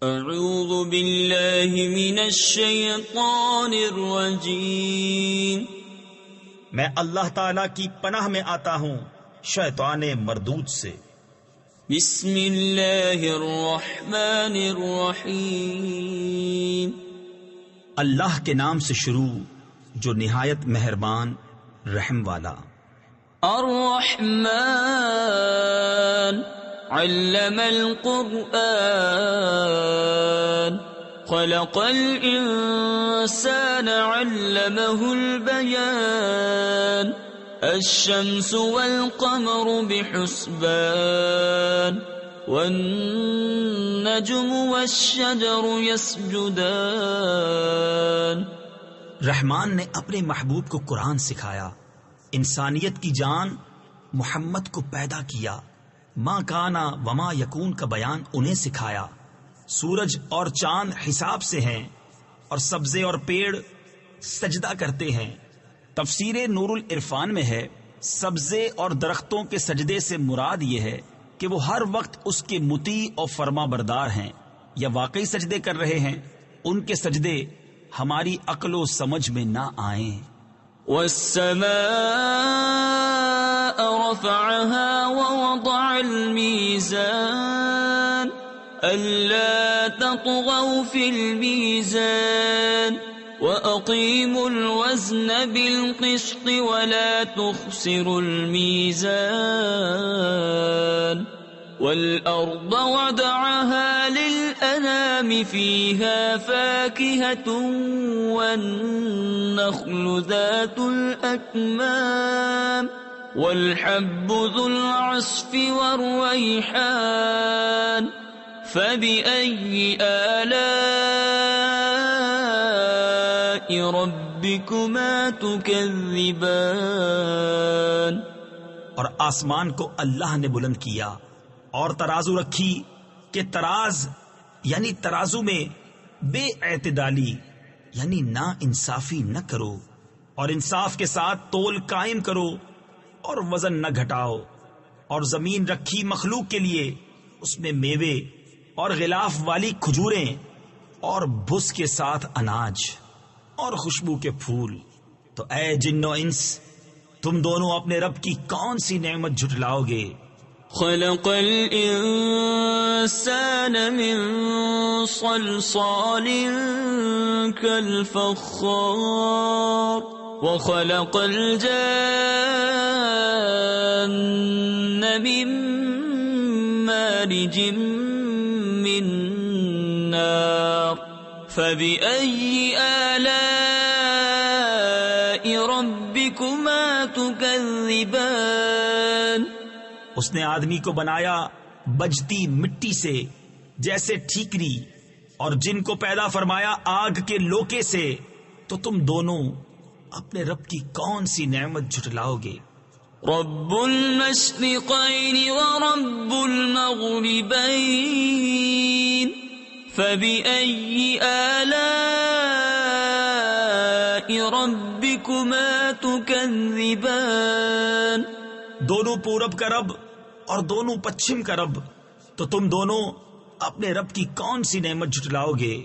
اعوذ باللہ من الشیطان الرجیم، میں اللہ تعالی کی پناہ میں آتا ہوں شیطان مردود سے۔ بسم اللہ الرحمن الرحیم، اللہ کے نام سے شروع جو نہایت مہربان رحم والا۔ الرحمن علم القرآن، خلق الإنسان علمه البيان، الشمس والقمر بحسبان، والنجم والشجر يسجدان۔ رحمان نے اپنے محبوب کو قرآن سکھایا، انسانیت کی جان محمد کو پیدا کیا، ماں کانا وما یکون کا بیان انہیں سکھایا۔ سورج اور چاند حساب سے ہیں اور سبزے اور پیڑ سجدہ کرتے ہیں۔ تفسیر نور العرفان میں ہے، سبزے اور درختوں کے سجدے سے مراد یہ ہے کہ وہ ہر وقت اس کے مطیع اور فرما بردار ہیں یا واقعی سجدے کر رہے ہیں۔ ان کے سجدے ہماری عقل و سمجھ میں نہ آئیں۔ والسماء رفعها ووضع الميزان، ألا تطغوا في الميزان، وأقيموا الوزن بالقسط ولا تخسروا الميزان، والأرض وضعها للأنام فيها فاكهة والنخل ذات الأكمام، والحب ذو العصف والريحان، فبأي آلاء ربكما تكذبان۔ اور آسمان کو اللہ نے بلند کیا اور ترازو رکھی کہ تراز یعنی ترازو میں بے اعتدالی یعنی نا انصافی نہ کرو، اور انصاف کے ساتھ تول قائم کرو اور وزن نہ گھٹاؤ۔ اور زمین رکھی مخلوق کے لیے، اس میں میوے اور غلاف والی کھجوریں اور بھس کے ساتھ اناج اور خوشبو کے پھول۔ تو اے جن و انس، تم دونوں اپنے رب کی کون سی نعمت جھٹلاؤ گے؟ خلق الانسان من صلصال كالفخار، وخلق الجان من مارج من نار، فبأي آلاء ربكما تكذبان۔ اس نے آدمی کو بنایا بجتی مٹی سے جیسے ٹھیکری، اور جن کو پیدا فرمایا آگ کے لوکے سے، تو تم دونوں اپنے رب کی کون سی نعمت جھٹلاؤ گے؟ رب المشرقین ورب المغربین، فبأي آلاء ربكما تكذبان۔ دونوں پورب کا رب اور دونوں پچھم کا رب، تو تم دونوں اپنے رب کی کون سی نعمت جھٹلاؤ گے؟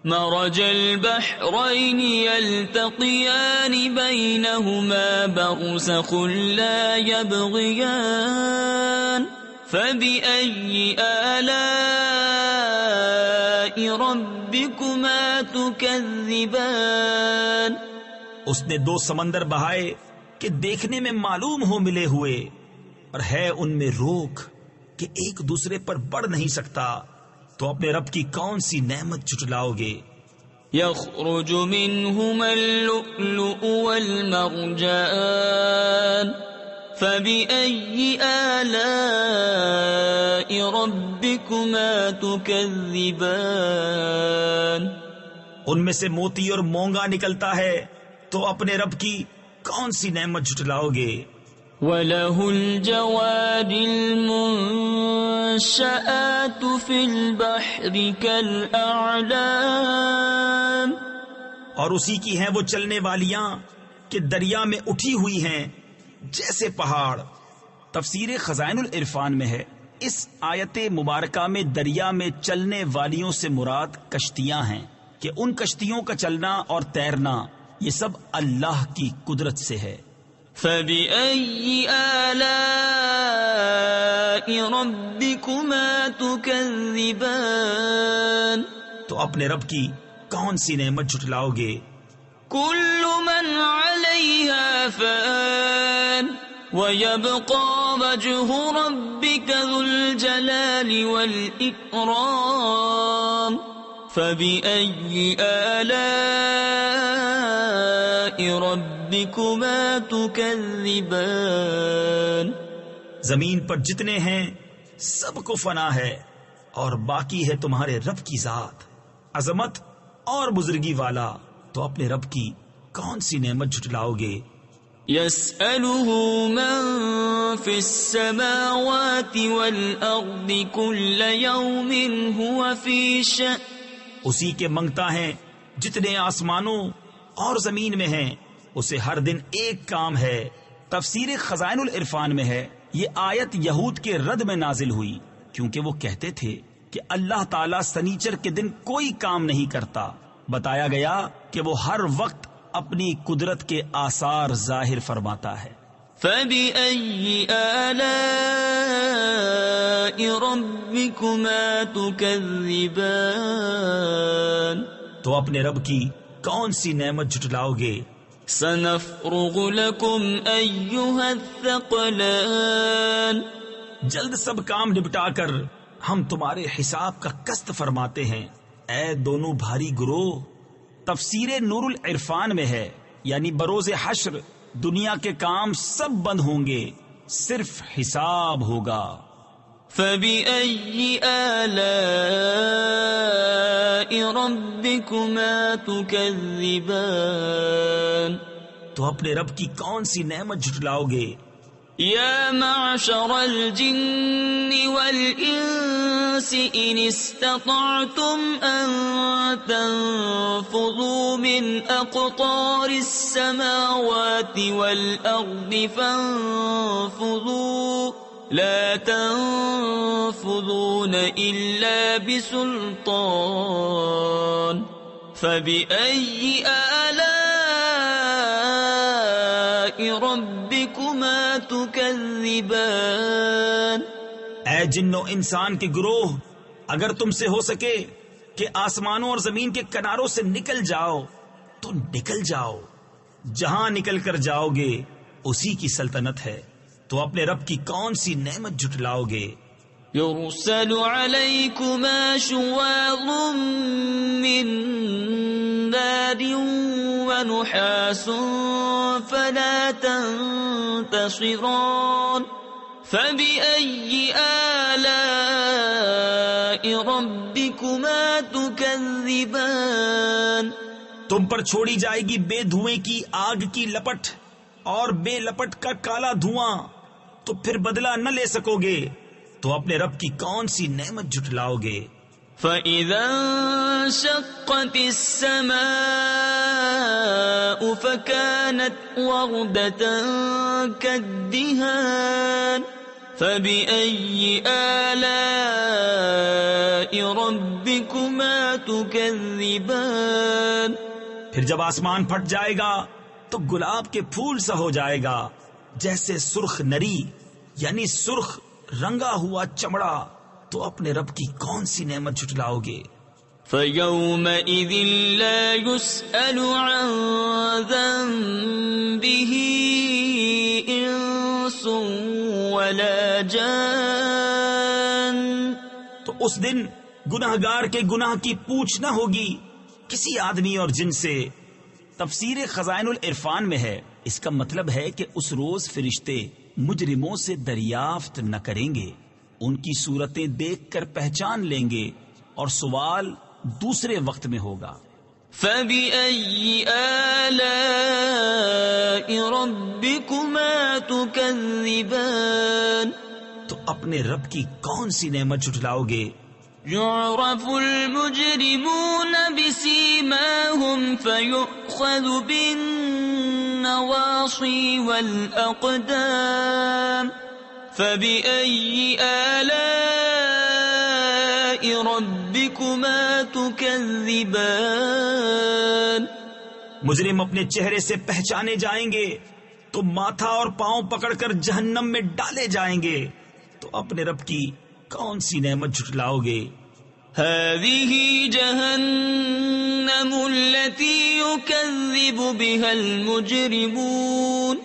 مرج البحرین یلتقیان بینہما برزخ لا یبغیان، فبأي آلاء ربكما تكذبان۔ اس نے دو سمندر بہائے کہ دیکھنے میں معلوم ہو ملے ہوئے، اور ہے ان میں روک کہ ایک دوسرے پر بڑھ نہیں سکتا، تو اپنے رب کی کون سی نعمت جھٹلاؤ گے؟ یخرج منہما اللؤلؤ والمرجان، فبأي آلاء ربكما تكذبان۔ ان میں سے موتی اور مونگا نکلتا ہے، تو اپنے رب کی کون سی نعمت جھٹلاؤ گے؟ وَلَهُ الْجَوَارِ الْمُنشَآتُ فِي الْبَحْرِ كَالْأَعْلَامِ، اور اسی کی ہیں وہ چلنے والیاں کہ دریا میں اٹھی ہوئی ہیں جیسے پہاڑ۔ تفسیر خزائن العرفان میں ہے اس آیت مبارکہ میں دریا میں چلنے والیوں سے مراد کشتیاں ہیں کہ ان کشتیوں کا چلنا اور تیرنا یہ سب اللہ کی قدرت سے ہے۔ فَبِأَيِّ آلَاءِ رَبِّكُمَا تُكَذِّبَانِ، تو اپنے رب کی کون سی نعمت جھٹلاؤ گے؟ كُلُّ مَنْ عَلَيْهَا فَانٍ وَيَبْقَى وَجْهُ رَبِّكَ ذُو الْجَلَالِ وَالْإِكْرَامِ فَبِأَيِّ آلَاءِ رَبِّكُمَا تُكَذِّبَانِ، زمین پر جتنے ہیں سب کو فنا ہے اور باقی ہے تمہارے رب کی ذات عظمت اور بزرگی والا، تو اپنے رب کی کون سی نعمت جھٹلاؤ گے؟ يَسْأَلُهُ مَن فِي السَّمَاوَاتِ وَالْأَرْضِ كُلَّ يَوْمٍ هُوَ فِي شَأْنٍ، اسی کے منگتا ہے جتنے آسمانوں اور زمین میں ہیں، اسے ہر دن ایک کام ہے۔ تفسیر خزائن العرفان میں ہے یہ آیت یہود کے رد میں نازل ہوئی کیونکہ وہ کہتے تھے کہ اللہ تعالیٰ سنیچر کے دن کوئی کام نہیں کرتا۔ بتایا گیا کہ وہ ہر وقت اپنی قدرت کے آثار ظاہر فرماتا ہے۔ فَبِأَيِّ آلَاءِ رَبِّكُمَا تُكَذِّبَانِ، تو اپنے رب کی کون سی نعمت جھٹلاؤ گے؟ سَنَفْرُغُ لَكُمْ أَيُّهَا الثَّقَلَانِ، جلد سب کام نپٹا کر ہم تمہارے حساب کا قسط فرماتے ہیں، اے دونوں بھاری گروہ۔ تفسیر نور العرفان میں ہے یعنی بروز حشر دنیا کے کام سب بند ہوں گے، صرف حساب ہوگا۔ فَبِأَيِّ آلَاءِ رَبِّكُمَا تُكَذِّبَانِ، تو اپنے رب کی کون سی نعمت جھٹلاؤ گے؟ يَا مَعْشَرَ الْجِنِّ وَالْإِنسِ إِنِ اسْتَطَعْتُمْ أَن تَنفُذُوا مِنْ أَقْطَارِ السَّمَاوَاتِ وَالْأَرْضِ فَانفُذُوا لَا تَنفُذُونَ إِلَّا بِسُلْطَانٍ فَبِأَيِّ آلَاءِ رَبِّكُمَا تُكَذِّبَانِ، اے جنو انسان کے گروہ، اگر تم سے ہو سکے کہ آسمانوں اور زمین کے کناروں سے نکل جاؤ تو نکل جاؤ، جہاں نکل کر جاؤ گے اسی کی سلطنت ہے، تو اپنے رب کی کون سی نعمت جھٹلاؤ گے؟ يُرْسَلُ عَلَيْكُمَا شُوَاظٌ مِّن نَّارٍ وَنُحَاسٌ فَلَا تَنتَصِرَانِ فَبِأَيِّ آلَاءِ رَبِّكُمَا تُكَذِّبَانِ، تم پر چھوڑی جائے گی بے دھوئیں کی آگ کی لپٹ اور بے لپٹ کا کالا دھواں، تو پھر بدلہ نہ لے سکو گے، تو اپنے رب کی کون سی نعمت جھٹلاؤ گے؟ فَإِذَا انشَقَّتِ السَّمَاءُ فَكَانَتْ وَرْدَةً كَالدِّهَانِ فَبِأَيِّ آلَاءِ رَبِّكُمَا تُكَذِّبَانِ، پھر جب آسمان پھٹ جائے گا تو گلاب کے پھول سا ہو جائے گا، جیسے سرخ نری یعنی سرخ رنگا ہوا چمڑا، تو اپنے رب کی کون سی نعمت جھٹلاؤ گے؟ فَيَوْمَئِذٍ لَا يُسْأَلُ عَن ذَنبِهِ إِنسٌ وَلَا جَانٌ، تو اس دن گناہگار کے گناہ کی پوچھ نہ ہوگی کسی آدمی اور جن سے۔ تفسیر خزائن العرفان میں ہے اس کا مطلب ہے کہ اس روز فرشتے مجرموں سے دریافت نہ کریں گے، ان کی صورتیں دیکھ کر پہچان لیں گے اور سوال دوسرے وقت میں ہوگا۔ فَبِأَيِّ آلَاءِ رَبِّكُمَا تُكَذِّبَانِ، تو اپنے رب کی کون سی نعمت جھٹلاؤ گے؟ يُعْرَفُ الْمُجْرِمُونَ بِسِيمَاهُمْ فَيُؤْخَذُ بِالنَّوَاصِي وَالْأَقْدَامِ فبأي آلاء ربكما تكذبان مجرم اپنے چہرے سے پہچانے جائیں گے تو ماتھا اور پاؤں پکڑ کر جہنم میں ڈالے جائیں گے، تو اپنے رب کی کون سی نعمت جھٹلاؤ گے؟ هذه جهنم التي يكذب بها المجرمون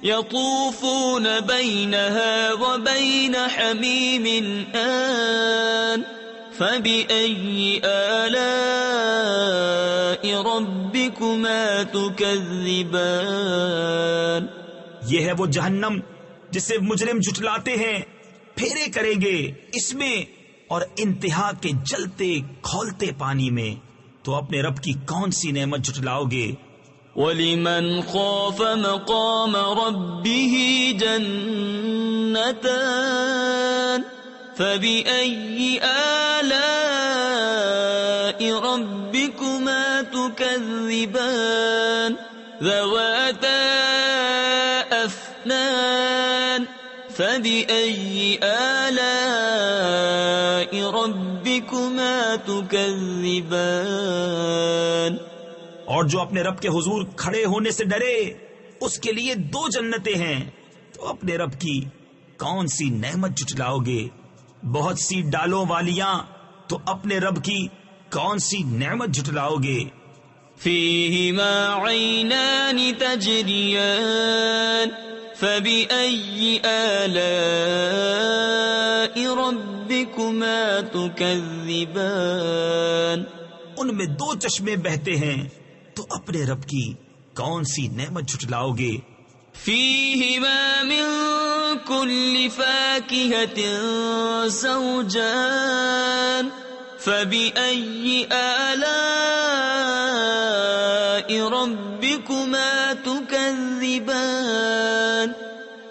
يطوفون بينها وبين حميم آن فبأي آلاء ربكما تكذبان یہ ہے وہ جہنم جسے مجرم جھٹلاتے ہیں، پھیرے کریں گے اس میں اور انتہا کے جلتے کھولتے پانی میں، تو اپنے رب کی کون سی نعمت جھٹلاؤ گے؟ وَلِمَنْ خَافَ مَقَامَ رَبِّهِ جَنَّتَانِ فَبِأَيِّ آلَاءِ رَبِّكُمَا تُكَذِّبَانِ ذَوَاتَا أَفْنَانٍ فَبِأَيِّ آلَاءِ رَبِّكُمَا تُكَذِّبَانِ اور جو اپنے رب کے حضور کھڑے ہونے سے ڈرے اس کے لیے 2 جنتیں ہیں، تو اپنے رب کی کون سی نعمت جھٹلاؤ گے؟ بہت سی ڈالوں والیاں، تو اپنے رب کی کون سی نعمت جھٹلاؤ گے؟ فِيهِمَا عَيْنَانِ تَجْرِيَانِ فَبِأَيِّ آلَاءِ رَبِّكُمَا تُكَذِّبَانِ ان میں 2 چشمے بہتے ہیں، تو اپنے رب کی کون سی نعمت جھٹلاؤ گے؟ فِيهِمَا مِن كُلِّ فَاكِهَةٍ زَوْجَانِ فَبِأَيِّ آلَاءِ رَبِّكُمَا تُكَذِّبَانِ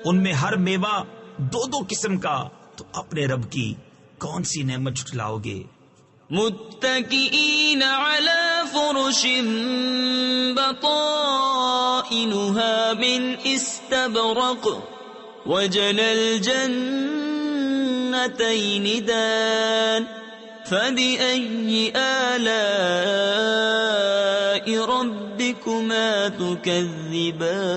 ان میں ہر میوہ 2 قسم کا، تو اپنے رب کی کون سی نعمت جھٹلاؤ گے؟ متكئين على فرش بطائنها من استبرق وجنى الجنتين دان فبأي آلاء ربكما تكذبان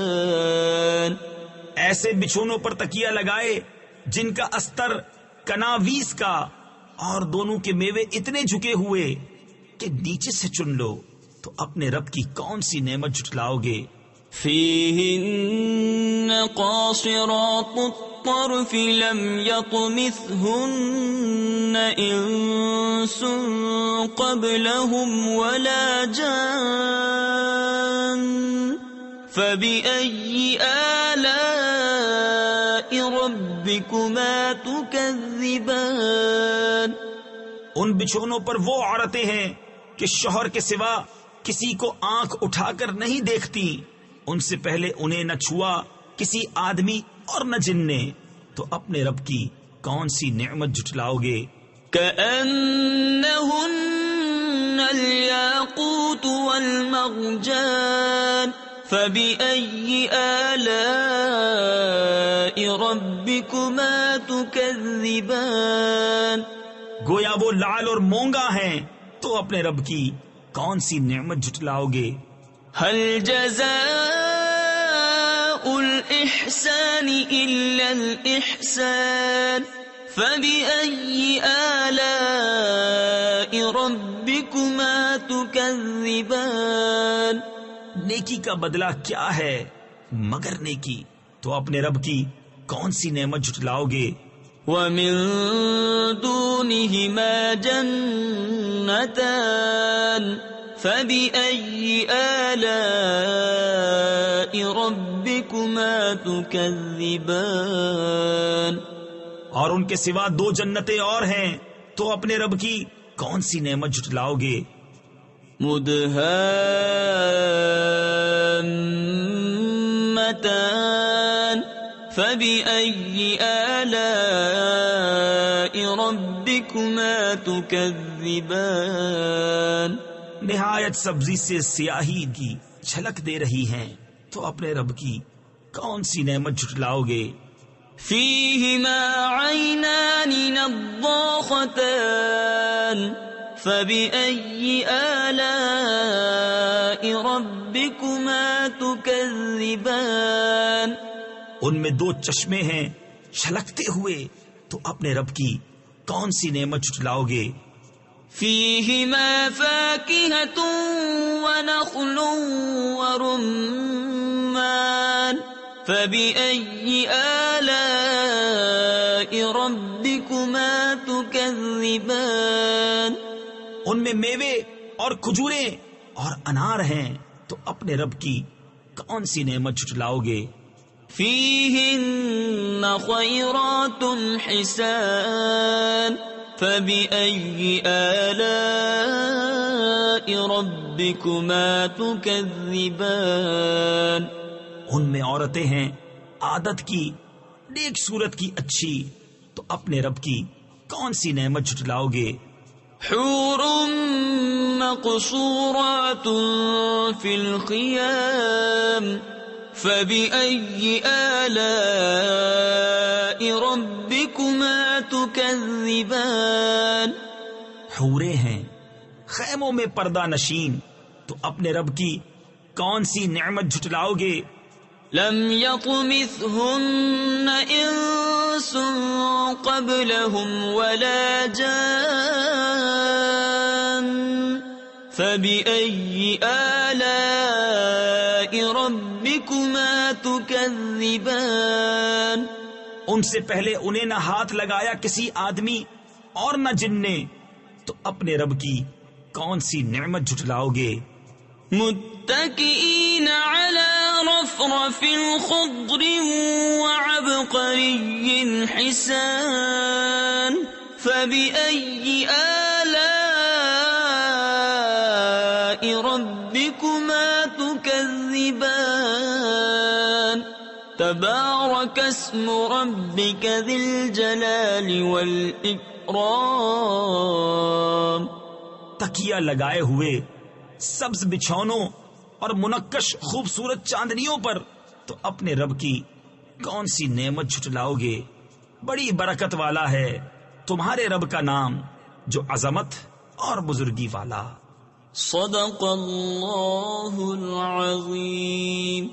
ایسے بچھونوں پر تکیہ لگائے جن کا استر کناویس کا، اور دونوں کے میوے اتنے جھکے ہوئے کہ نیچے سے چن لو، تو اپنے رب کی کون سی نعمت جھٹلاؤ گے؟ فِيهِنَّ قَاصِرَاتُ الطَّرْفِ لَمْ يَطْمِثْهُنَّ إِنسٌ قَبْلَهُمْ وَلَا جَانٌّ فَبِأَيِّ آلَاءِ رَبِّكُمَا تُكَذِّبَانِ ان بچھونوں پر وہ عورتیں ہیں کہ شوہر کے سوا کسی کو آنکھ اٹھا کر نہیں دیکھتی، ان سے پہلے انہیں نہ چھوا کسی آدمی اور نہ جن نے، تو اپنے رب کی کون سی نعمت جھٹلاؤ گے؟ كَأَنَّهُنَّ الْيَاقُوتُ وَالْمَرْجَانُ فَبِأَيِّ آلَاءِ رَبِّكُمَا تُكَذِّبَانِ گویا وہ لعل اور مونگا ہیں، تو اپنے رب کی کون سی نعمت جھٹلاؤ گے؟ هَلْ جَزَاءُ الْإِحْسَانِ إِلَّا الْإِحْسَانُ فَبِأَيِّ آلَاءِ رَبِّكُمَا تُكَذِّبَانِ نیکی کا بدلہ کیا ہے مگر نیکی، تو اپنے رب کی کون سی نعمت جھٹلاؤ گے؟ وَمِن دُونِهِمَا جَنَّتَانِ فَبِأَيِّ آلَاءِ رَبِّكُمَا تُكَذِّبَانِ اور ان کے سوا 2 جنتیں اور ہیں، تو اپنے رب کی کون سی نعمت جھٹلاؤ گے؟ مُدْهَامَّتَانِ فَبِأَيِّ آلَاءِ رَبِّكُمَا تُكَذِّبَانِ نہایت سبزی سے سیاہی کی جھلک دے رہی ہیں، تو اپنے رب کی کون سی نعمت جھٹلاؤ گے؟ فيهما عينان نضاختان فبأي آلاء ربكما تكذبان ان میں دو چشمے ہیں چھلکتے ہوئے، تو اپنے رب کی کون سی نعمت جھٹلاؤ گے؟ فيهما فاكهة ونخل ورمان فبأي آلاء ربكما تكذبان ان میں میوے اور کھجوریں اور انار ہیں، تو اپنے رب کی کون سی نعمت جھٹلاؤ گے؟ فيهن خيرات حسان فبأي آلاء ربكما تكذبان ان میں عورتیں ہیں عادت کی، نیک صورت کی اچھی، تو اپنے رب کی کون سی نعمت جھٹلاؤ گے؟ حور مقصورات في الخيام فبأي آلاء ربكما تكذبان حوریں ہیں خیموں میں پردہ نشین، تو اپنے رب کی کون سی نعمت جھٹلاؤ گے؟ لم يطمثهن انس قبلهم ولا جان فبأي آلاء ربكما تكذبان ان سے پہلے انہیں نہ ہاتھ لگایا کسی آدمی اور نہ جن نے، تو اپنے رب کی کون سی نعمت جھٹلاؤ گے؟ متكئين على رفرف خضر وعبقري حسان فبأي آلاء ربكما تكذبان تبارك اسم ربك ذي الجلال والإكرام تکیہ لگائے ہوئے سبز بچھونوں اور منقش خوبصورت چاندنیوں پر، تو اپنے رب کی کون سی نعمت جھٹلاؤ گے؟ بڑی برکت والا ہے تمہارے رب کا نام، جو عظمت اور بزرگی والا۔ صدق اللہ العظیم۔